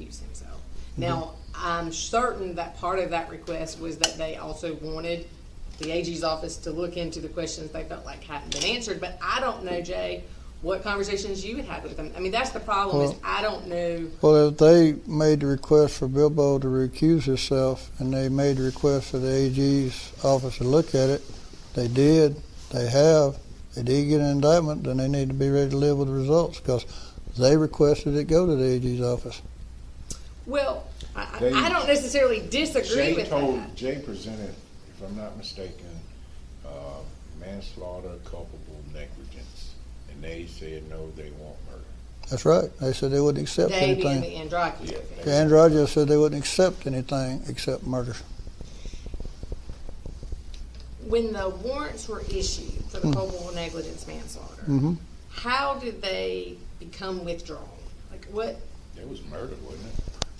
recuse himself. Now, I'm certain that part of that request was that they also wanted the AG's office to look into the questions they felt like hadn't been answered, but I don't know, Jay, what conversations you had with them. I mean, that's the problem, is I don't know. Well, if they made the request for Bilbo to recuse himself and they made the request for the AG's office to look at it, they did, they have, they did get an indictment, then they need to be ready to live with the results because they requested it go to the AG's office. Well, I don't necessarily disagree with that. Jay presented, if I'm not mistaken, manslaughter, culpable negligence, and they said no, they want murder. That's right. They said they wouldn't accept anything. They being the Andrade. Yeah. The Andrade said they wouldn't accept anything except murder. When the warrants were issued for the culpable negligence manslaughter, how did they become withdrawn? Like what? It was murder, wasn't it?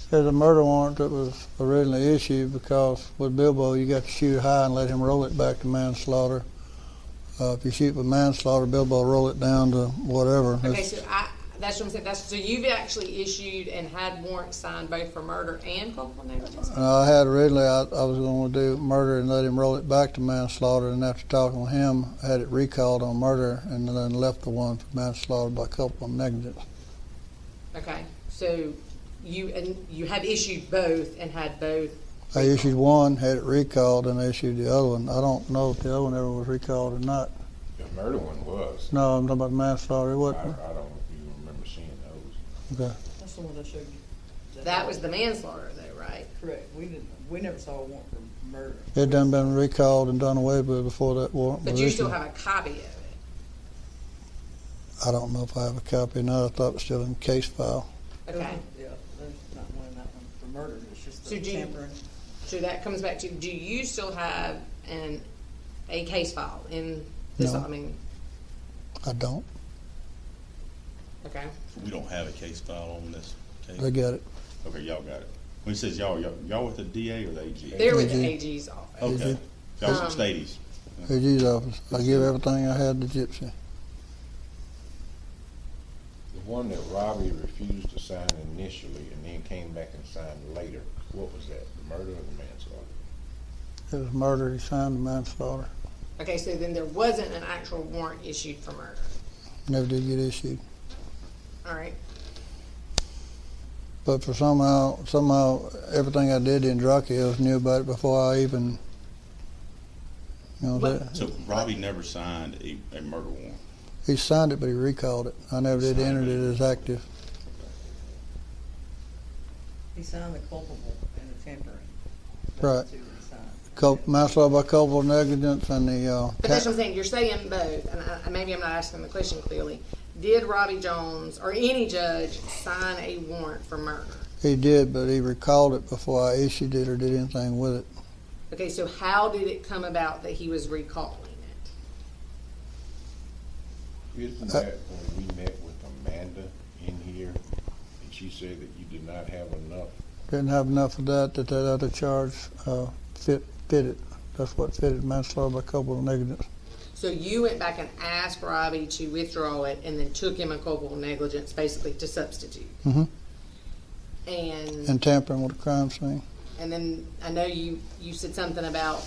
There's a murder warrant that was originally issued because with Bilbo you got to shoot high and let him roll it back to manslaughter. If you shoot with manslaughter, Bilbo roll it down to whatever. Okay, so that's what I'm saying. So you've actually issued and had warrants signed both for murder and culpable negligence? I had originally, I was going to do murder and let him roll it back to manslaughter, and after talking with him, I had it recalled on murder and then left the one for manslaughter by culpable negligence. Okay, so you have issued both and had both. I issued one, had it recalled, and I issued the other one. I don't know if the other one ever was recalled or not. The murder one was. No, I'm talking about manslaughter. It wasn't. I don't even remember seeing those. Okay. That's the one I showed you. That was the manslaughter, though, right? Correct. We never saw a warrant for murder. It done been recalled and done away with before that warrant But was you issued. still have a copy of it. I don't know if I have a copy or not. I thought it was still in the case file. Okay. Yeah, there's not one in that one for murder. It's just So the tampering. So that comes back to, do you still have a case file in this? No. I mean, I don't. okay. We don't have a case file on this case. They got it. Okay, y'all got it. When it says y'all with the DA or the AG? They're with the AG. AG's office. Okay. Y'all with the Stadies. AG's office. I give everything I had to Gypsy. The one that Robbie refused to sign initially and then came back and signed later, what was that, the murder or the manslaughter? It was murder. He signed the manslaughter. Okay, so then there wasn't an actual warrant issued for murder. Never did get issued. All right. But for somehow everything I did in Andrade, I knew about it before I even, So Robbie never signed a murder warrant. he signed it, but he recalled it. I never did enter it as active. He signed the culpable and the tampering. Right. That's the two he signed. Manslaughter by culpable negligence and the. But that's what I'm saying. You're saying both, and maybe I'm not asking the question clearly. Did Robbie Jones or any judge sign a warrant for murder? He did, but he recalled it before I issued it or did anything with it. Okay, so how did it come about that he was recalling it? Isn't that when we met with Amanda in here and she said that you did not have enough? Didn't have enough of that other charge fitted. That's what fitted manslaughter by culpable negligence. So you went back and asked Robbie to withdraw it and then took him a culpable negligence basically to substitute. Mm-hmm. And tampering with a crime scene. And then I know you said something about,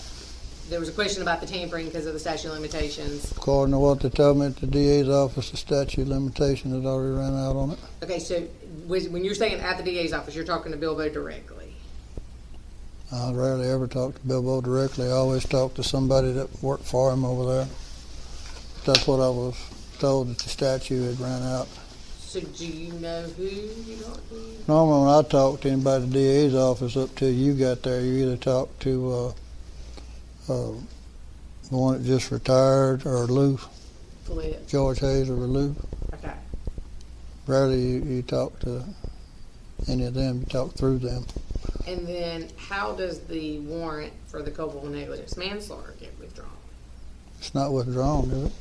there was a question about the tampering because of the statute of limitations. According to what they told me at the DA's office, the statute of limitations had already ran out on it. Okay, so when you're saying at the DA's office, you're talking to Bilbo directly? I rarely ever talk to Bilbo directly. I always talk to somebody that worked for him over there. That's what I was told, that the statute had ran out. So do you know who you talked to? Normally when I talk to anybody at the DA's office up till you got there, you either talk to the one that just retired or Lou, Flip. George Hayes or Lou. Okay. Rarely you talk to any of them, you talk through them. And then how does the warrant for the culpable negligence manslaughter get withdrawn? It's not withdrawn, is it?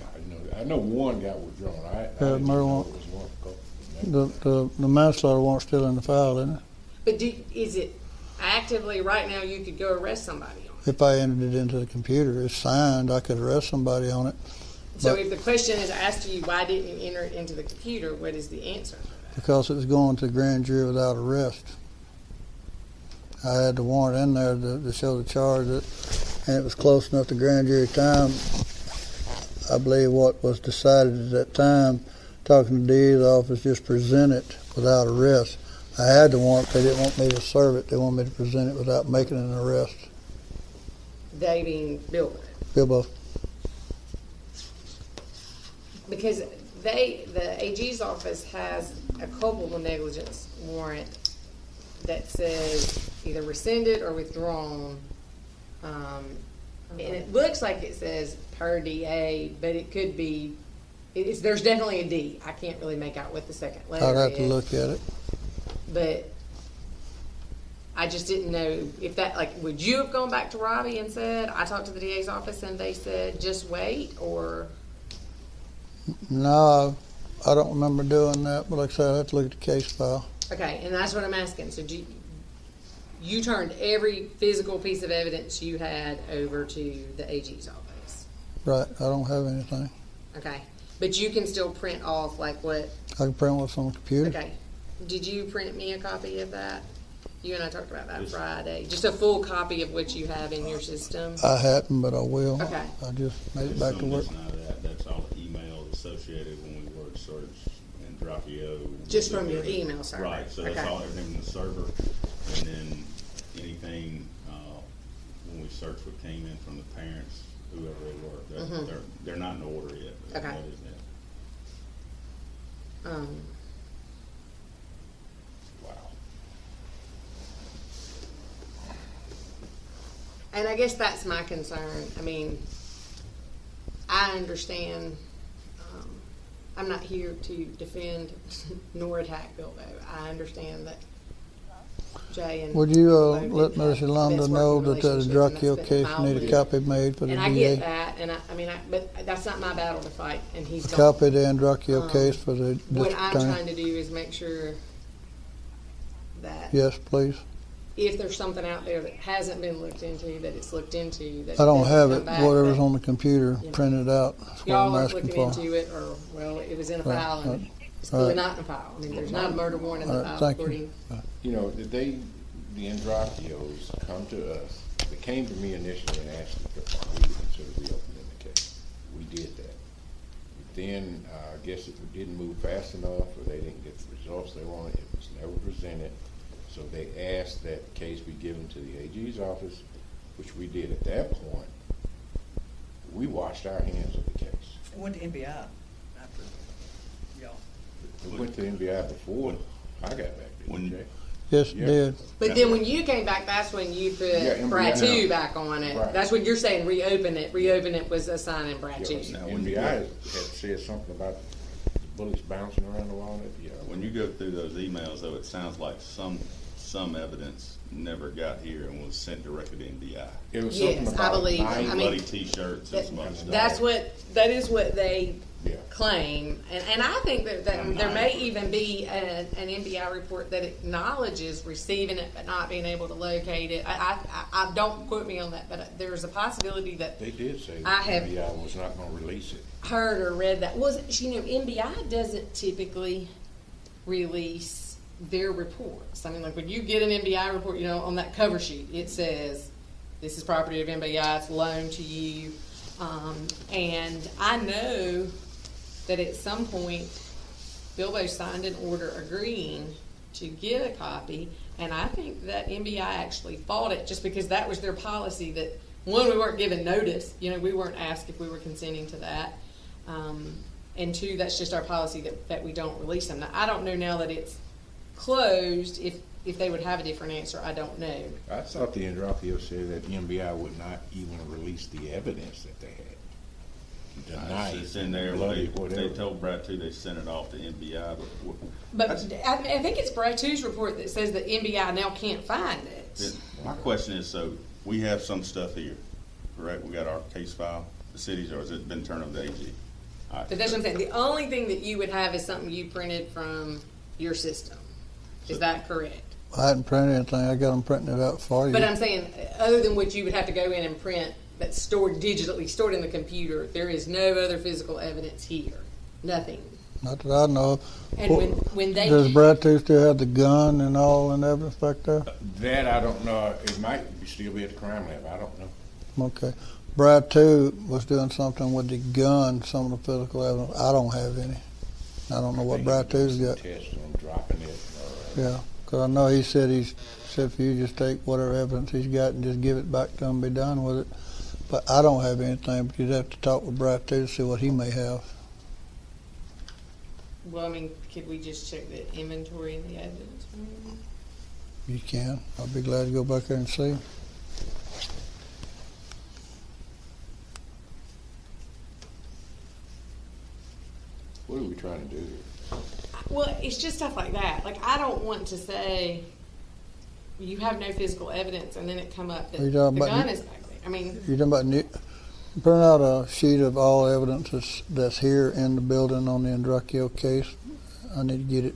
I know one got withdrawn. I didn't murder know warrant. it was one for culpable. The manslaughter warrant's still in the file, isn't it? But is it actively right now you could go arrest somebody on it? If I entered it into the computer, it's signed, I could arrest somebody on it. So But if the question is asked to you, why didn't you enter it into the computer, what is the answer for that? because it's going to grand jury without arrest. I had the warrant in there to show the charge, and it was close enough to grand jury time. I believe what was decided at that time, talking to the DA's office, just present it without arrest. I had the warrant. They didn't want me to serve it. They wanted me to present it without making an arrest. They being Bilbo. Bilbo. Because the AG's office has a culpable negligence warrant that says either rescinded or withdrawn. And it looks like it says per DA, but it could be, there's definitely a D. I can't really make out what the second letter is. I'd have to look at it. But I just didn't know if that, like, would you have gone back to Robbie and said, I talked to the DA's office and they said, just wait, or? No, I don't remember doing that, but like I said, I'd have to look at the case file. Okay, and that's what I'm asking. So you turned every physical piece of evidence you had over to the AG's office? Right, I don't have anything. Okay, but you can still print off like what? I can print what's on the computer. Okay, did you print me a copy of that? You and I talked about that Friday. Just a full copy of what you have in your system? I hadn't, but I will. Okay. I just made it back to work. That's all the emails associated when we word search and Dropio. Just from your email server? Right, so that's all, everything in the server, and then anything, when we search what came in from the parents, whoever they were, they're not in order yet. But Okay. that is that. Wow. And I guess that's my concern. I mean, I understand. I'm not here to defend nor attack Bilbo. I understand that Jay and Would you Bilbo let didn't have Ms. the Yolanda best know working that the relationship, and Dracula that's case been filed need a with. copy made for the And I DA? get that, and but that's not my battle to fight. And he's gone. Copy the Dracula case for the What district I'm attorney? trying to do is make sure that Yes, please. if there's something out there that hasn't been looked into, that it's looked into. That I don't doesn't have come it. back, Whatever's that on the computer, you know, printed out. That's what y'all I'm aren't asking looking for. into it, or well, it was in a Right, file, and right. it's clearly Right. not in a file. I mean, there's not a murder warrant in the Right, file. thank you. According, You know, the Andrakios come to us. They came to me initially and asked if we would consider reopening the case. We did that. Then I guess it didn't move fast enough, or they didn't get the results they wanted. It was never presented. So they asked that the case be given to the AG's office, which we did at that point. We washed our hands of the case. It went to NBI after y'all. It went to NBI before I got back there. When- Jay. Yes, it Yeah. did. but then when you came back, that's when you put Yeah, Brad NBI. 2 back on it. Right. That's when you're saying reopen it. Reopen it was assigning Brad Yeah, 2. Now, when you NBI go- had said something about the bullets bouncing around the wall. Yeah. When you go through those emails, though, it sounds like some evidence never got here and was sent directly to NBI. It was Yes, something I about believe. nine- I mean, Bloody T-shirts and some other stuff. that is what they Yeah. claim, and I think that there may even be an NBI report that acknowledges receiving it but not being able to locate it. I don't quote me on that, but there's a possibility that They did say I that have- NBI was not going to release it. heard or read that. NBI doesn't typically release their reports. I mean, like when you get an NBI report, on that cover sheet, it says, this is property of NBI, it's loaned to you. And I know that at some point, Bilbo signed an order agreeing to get a copy, and I think that NBI actually fought it just because that was their policy that, one, we weren't given notice, we weren't asked if we were consenting to that. And two, that's just our policy that we don't release them. Now, I don't know now that it's closed, if they would have a different answer, I don't know. I thought the Andropio said that NBI would not even release the evidence that they had. Denied. It's in there. Bloody They whatever. told Brad too. They sent it off to NBI. But I think it's Brad 2's report that says that NBI now can't find it. My question is, so we have some stuff here, correct? We got our case file, the cities, or has it been turned over to AG? All right. But that's what I'm saying. The only thing that you would have is something you printed from your system. Is that correct? I hadn't printed anything. I got them printing it out for you. But I'm saying, other than what you would have to go in and print that's stored digitally, stored in the computer, there is no other physical evidence here. Nothing. Not that I know. And when they Does Brad too still have the gun and all and evidence back there? That I don't know. It might still be at the crime lab. I don't know. Okay. Brad too was doing something with the gun, some of the physical evidence. I don't have any. I don't know what Brad two's got. Test on dropping it. Yeah, because I know he said for you just take whatever evidence he's got and just give it back to him and be done with it. But I don't have anything, but you'd have to talk with Brad too to see what he may have. well, I mean, could we just check the inventory and the evidence? You can. I'll be glad to go back there and see. What are we trying to do here? Well, it's just stuff like that. Like, I don't want to say you have no physical evidence and then it come up that Are you the talking about gun is back there. I mean, You're talking about print out a sheet of all evidence that's here in the building on the Androcchio case. I need to get it,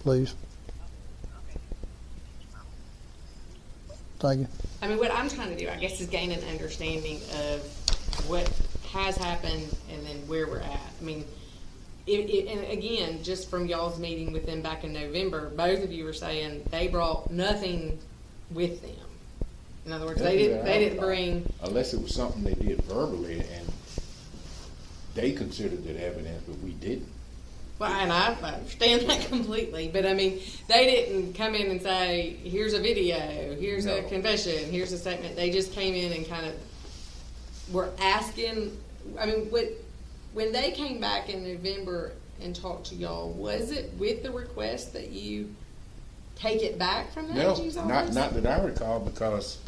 please. Thank you. I mean, what I'm trying to do, I guess, is gain an understanding of what has happened and then where we're at. I mean, and again, just from y'all's meeting with them back in November, both of you were saying they brought nothing with them. In other words, they didn't bring. Unless it was something they did verbally and they considered it evidence, but we didn't. Well, and I understand that completely, but I mean, they didn't come in and say, "Here's a video, here's a confession, here's a statement." They just came in and kind of were asking. I mean, when they came back in November and talked to y'all, was it with the request that you take it back from the AG's office? Not that I recall, because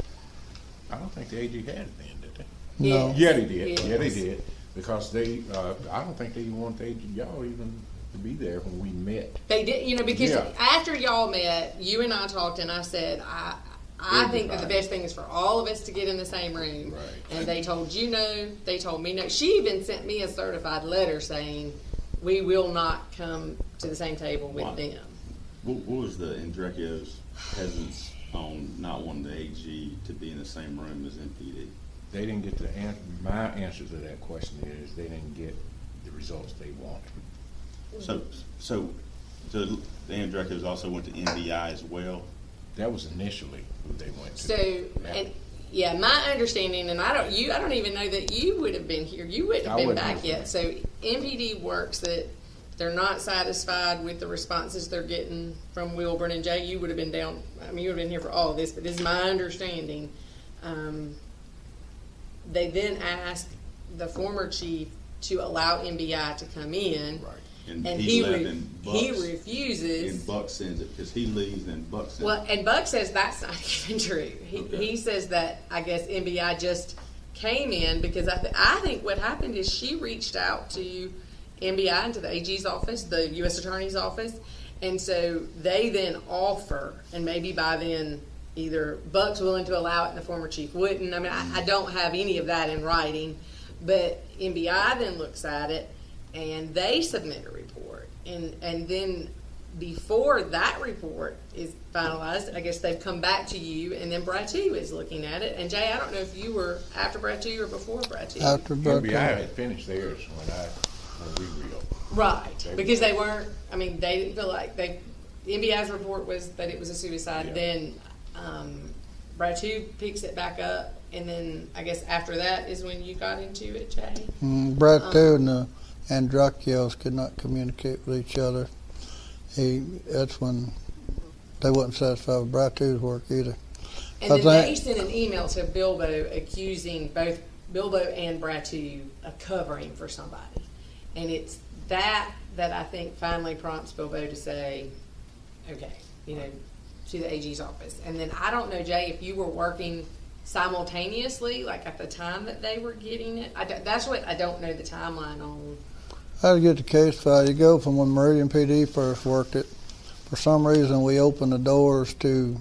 I don't think the AG had it then, did they? No. Yeah, they did. Yes. Yeah, they did. Because they, I don't think they even want the AG, y'all even to be there when we met. They did, because Yeah. after y'all met, you and I talked, and I said, I think that the best thing is for all of us to get in the same room. Right. And they told you no, they told me no. She even sent me a certified letter saying, we will not come to the same table with Wow. them. What was the Androcchio's hesitance on not wanting the AG to be in the same room as MPD? They didn't get the answer. My answer to that question is they didn't get the results they wanted. So the Androcchios also went to NBI as well? That was initially who they went to. So, and yeah, my understanding, and I don't even know that you would have been here. You wouldn't have I been wouldn't back have yet. been. So MPD works that they're not satisfied with the responses they're getting from Wilburn and Jay. You would have been down. I mean, you would have been here for all of this, but this is my understanding. They then asked the former chief to allow MBI to come in. Right. And he left and Bucks, he refuses. And Buck sends it because he leaves and Buck sends Well, it. and Buck says that's not even true. He says that I guess MBI just came in because I think what happened is she reached out to MBI and to the AG's office, the U.S. Attorney's office, and so they then offer, and maybe by then either Buck's willing to allow it and the former chief wouldn't. I mean, I don't have any of that in writing, but MBI then looks at it and they submit a report, and then before that report is finalized, I guess they've come back to you, and then Bratu is looking at it. And Jay, I don't know if you were after Bratu or before Bratu. After FBI Brad had finished theirs when we reopened. Right, because they weren't. I mean, they didn't feel like they. The NBI's report was that it was a suicide. Yeah. Then Bratu picks it back up, and then I guess after that is when you got into it, Jay. Brad too and the Androcchios could not communicate with each other. That's when they wasn't satisfied with Brad two's work either. And then they sent an email to Bilbo accusing both Bilbo and Bratu of covering for somebody. And it's that I think finally prompts Bilbo to say, okay, to the AG's office. And then I don't know, Jay, if you were working simultaneously, like at the time that they were getting it. That's what I don't know the timeline on. How to get the case file? You go from when Meridian PD first worked it. For some reason, we opened the doors to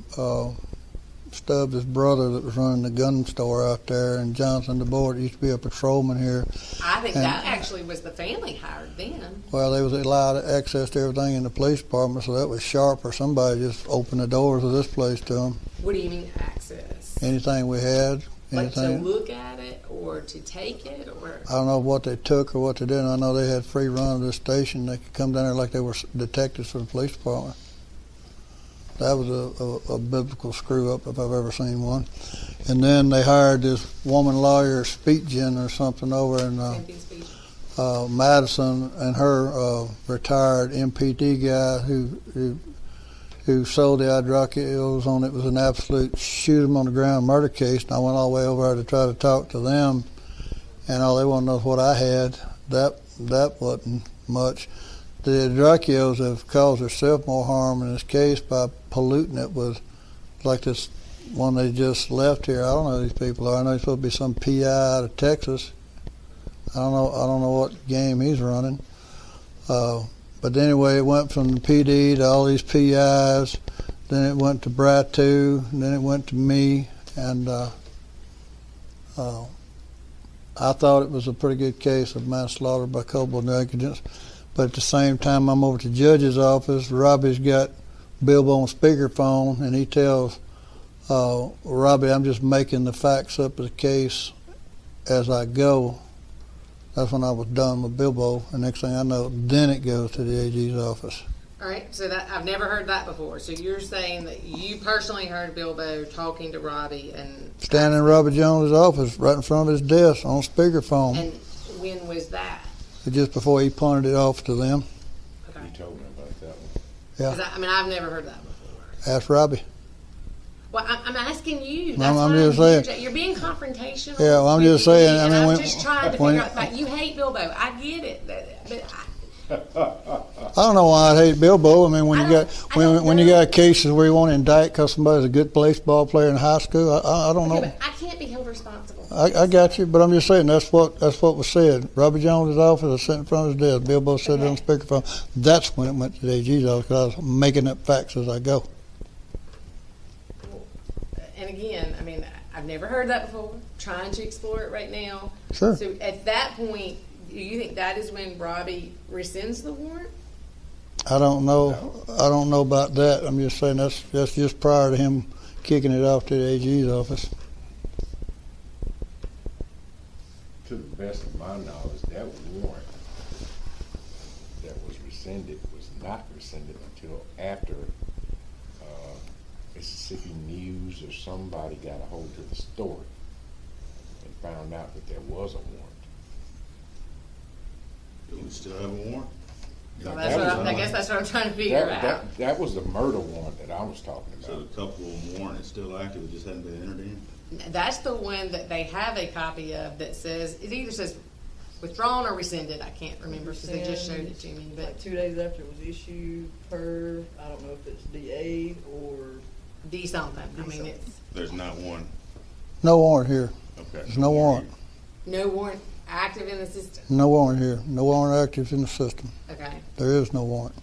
Stubbs' brother that was running the gun store out there, and Johnson DeBoer used to be a patrolman here. I think that actually was the family hired then. Well, they was allowed access to everything in the police department, so that was Sharp or somebody just opened the doors of this place to them. What do you mean access? Anything we had, Like to anything. look at it, or or to take it, or? I don't know what they took or what they didn't. I know they had free run of the station. They could come down there like they were detectives for the police department. That was a biblical screw up if I've ever seen one. And then they hired this woman lawyer, Speetgen or something, over in Madison, and her retired MPD guy who sold the hydroxyls on it was an absolute shoot 'em on the ground murder case. And I went all the way over there to try to talk to them, and all they want to know is what I had. That wasn't much. The hydroxyls have caused herself more harm in this case by polluting it with, like this one they just left here. I don't know who these people are. I know he's supposed to be some PI out of Texas. I don't know what game he's running. But anyway, it went from the PD to all these PIs. Then it went to Bratu, and then it went to me. And I thought it was a pretty good case of manslaughter by culpable negligence. But at the same time, I'm over to the judge's office. Robbie's got Bilbo on speakerphone, and he tells Robbie, I'm just making the facts up of the case as I go. That's when I was done with Bilbo, and next thing I know, then it goes to the AG's office. All right, so that I've never heard that before. So you're saying that you personally heard Bilbo talking to Robbie and standing in Robert Jones' office, right in front of his desk on speakerphone. And when was that? Just before he punted it off to them. Okay. You told me about that one. Yeah. 'Cause I mean, I've never heard that before. Ask Robbie. Well, I'm asking you. No, That's I'm why just here, saying. You're being confrontational. Yeah, well, I'm with just saying, me, I and mean, I'm when- just trying to when- figure out. Like, you hate Bilbo. I get it, but I don't know why I hate Bilbo. I mean, when I you got don't when you know. got cases where you want to indict because somebody's a good baseball player in high school, I don't know. but I can't be held responsible. I got you, but I'm just saying that's what was said. Robert Jones' office was sitting in front of his desk. Bilbo said it on speakerphone. That's when it went to the AG's office because I was making up facts as I go. And again, I mean, I've never heard that before. Trying to explore it right now. Sure. So at that point, do you think that is when Robbie rescinds the warrant? I don't know. I don't know about that. I'm just saying that's just prior to him kicking it off to the AG's office. To the best of my knowledge, that warrant that was rescinded was not rescinded until after Mississippi News or somebody got a hold of the story and found out that there was a warrant. Do we still have a warrant? So Now, that's that what was- I guess that's what I'm trying to figure out. that was the murder warrant that I was talking So about. the couple warrant is still active, it just hadn't been entered in? That's the one that they have a copy of that says, it either says withdrawn or rescinded. I can't remember because they just showed it to me. But Like 2 days after it was issued per, I don't know if it's DA or, D something. I mean, it's There's not one, No warrant here. okay. There's no warrant. no warrant active in the system. No warrant here. No warrant active in the system. Okay. There is no warrant.